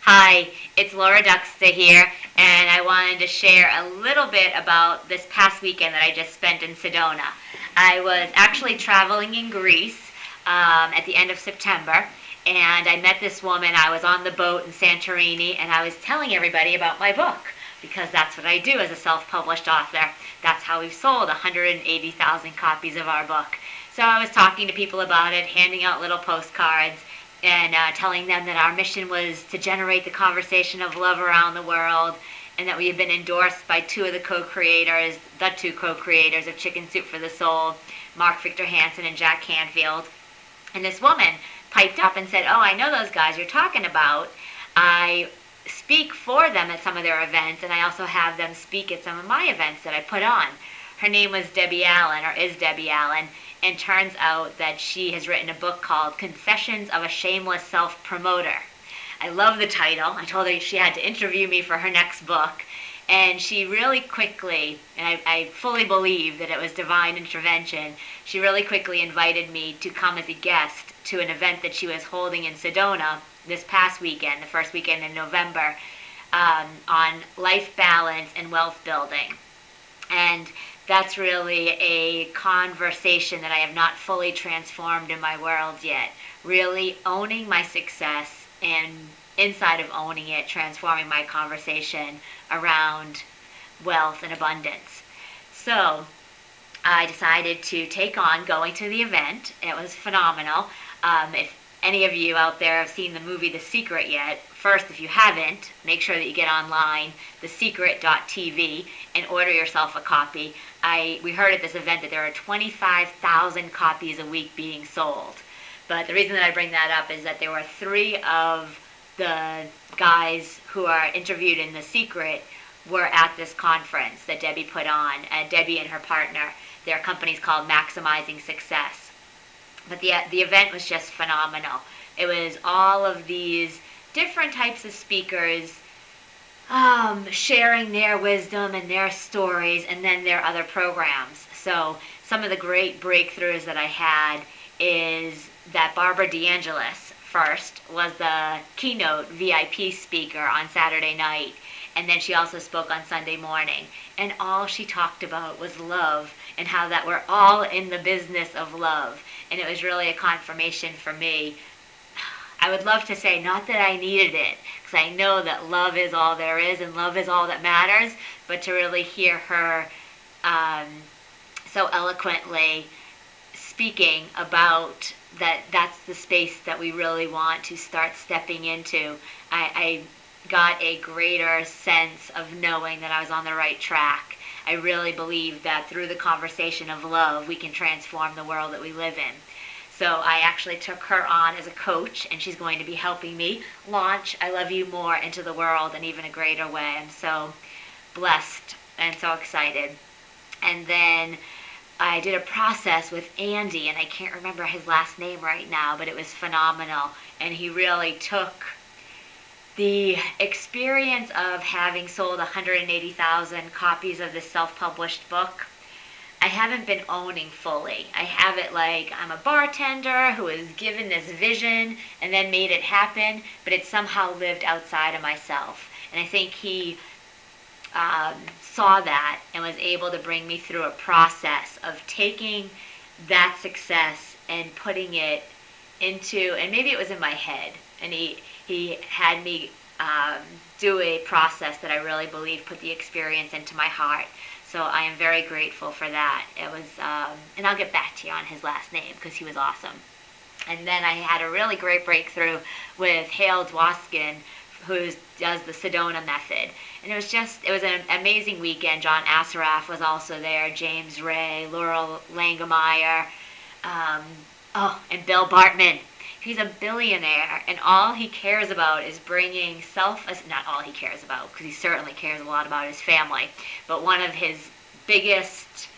Hi, it's Laura Duksta here, and I wanted to share a little bit about this past weekend that I just spent in Sedona. I was actually traveling in Greece at the end of September, and I met this woman. I was on the boat in Santorini, and I was telling everybody about my book because that's what I do as a self-published author. That's how we've sold 180,000 copies of our book. So I was talking to people about it, handing out little postcards, and telling them that our mission was to generate the conversation of love around the world, and that we have been endorsed by the two co-creators of Chicken Soup for the Soul, Mark Victor Hansen and Jack Canfield. And this woman piped up and said, "Oh, I know those guys you're talking about. I speak for them at some of their events, and I also have them speak at some of my events that I put on." Her name was Debbie Allen, or is Debbie Allen, and turns out that she has written a book called Confessions of a Shameless Self-Promoter. I love the title. I told her she had to interview me for her next book, and she really quickly, and I fully believe that it was divine intervention, she really quickly invited me to come as a guest to an event that she was holding in Sedona this past weekend, the first weekend in November, on life balance and wealth building. And that's really a conversation that I have not fully transformed in my world yet. Really owning my success, and inside of owning it, transforming my conversation around wealth and abundance. So I decided to take on going to the event. It was phenomenal. If any of you out there have seen the movie The Secret yet, first, if you haven't, make sure that you get online, thesecret.tv, and order yourself a copy. We heard at this event that there are 25,000 copies a week being sold. But the reason that I bring that up is that there were three of the guys who are interviewed in The Secret were at this conference that Debbie put on. Debbie and her partner, their company's called Maximizing Success. But the event was just phenomenal. It was all of these different types of speakers sharing their wisdom and their stories, and then their other programs. So some of the great breakthroughs that I had is that Barbara DeAngelis first was the keynote VIP speaker on Saturday night, and then she also spoke on Sunday morning. And all she talked about was love, and how that we're all in the business of love. And it was really a confirmation for me. I would love to say not that I needed it, because I know that love is all there is and love is all that matters, but to really hear her so eloquently speaking about that's the space that we really want to start stepping into, I got a greater sense of knowing that I was on the right track. I really believe that through the conversation of love, we can transform the world that we live in. So I actually took her on as a coach, and she's going to be helping me launch I Love You More into the world in even a greater way. I'm so blessed and so excited. And then I did a process with Andy, and I can't remember his last name right now, but it was phenomenal. And he really took the experience of having sold 180,000 copies of this self-published book. I haven't been owning fully. I have it like I'm a bartender who was given this vision and then made it happen, but it somehow lived outside of myself. And I think he saw that and was able to bring me through a process of taking that success and putting it into, and maybe it was in my head, and he had me do a process that I really believe put the experience into my heart. So I am very grateful for that. It was, and I'll get back to you on his last name because he was awesome. And then I had a really great breakthrough with Hale Dwoskin, who does the Sedona method. And it was an amazing weekend. John Assaraf was also there, James Ray, Laurel Langemeyer, and Bill Bartman. He's a billionaire, and all he cares about is bringing not all he cares about, because he certainly cares a lot about his family, but one of his biggest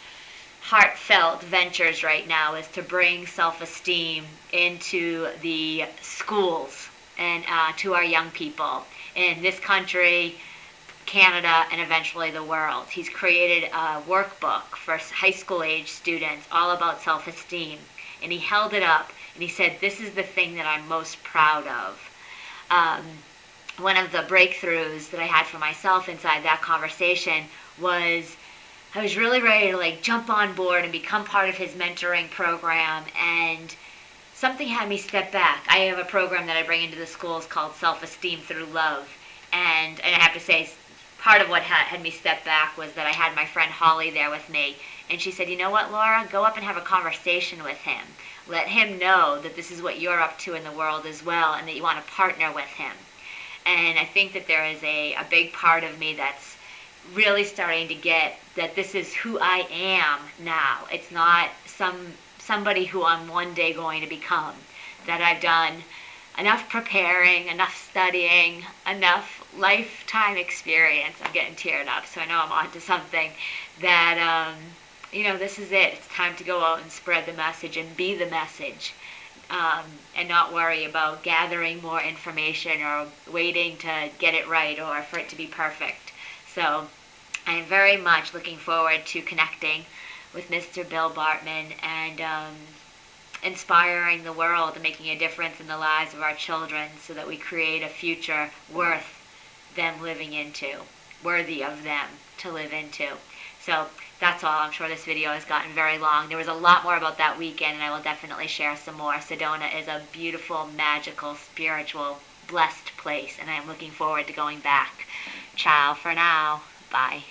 heartfelt ventures right now is to bring self-esteem into the schools and to our young people in this country, Canada, and eventually the world. He's created a workbook for high school age students all about self-esteem, and he held it up and he said, "This is the thing that I'm most proud of." one of the breakthroughs that I had for myself inside that conversation was I was really ready to like jump on board and become part of his mentoring program, and something had me step back. I have a program that I bring into the schools called Self-Esteem Through Love, and I have to say part of what had me step back was that I had my friend Holly there with me, and she said, you know what, Laura, go up and have a conversation with him. Let him know that this is what you're up to in the world as well, and that you want to partner with him. And I think that there is a big part of me that's really starting to get that this is who I am now. It's not somebody who I'm one day going to become. That I've done enough preparing, enough studying, enough lifetime experience. I'm getting teared up, so I know I'm on to something. That this is it. It's time to go out and spread the message and be the message. And not worry about gathering more information or waiting to get it right or for it to be perfect. So I'm very much looking forward to connecting with Mr. Bill Bartman and inspiring the world and making a difference in the lives of our children so that we create a future worth them living into, worthy of them to live into. So that's all. I'm sure this video has gotten very long. There was a lot more about that weekend, and I will definitely share some more. Sedona is a beautiful, magical, spiritual, blessed place, and I'm looking forward to going back. Ciao for now. Bye.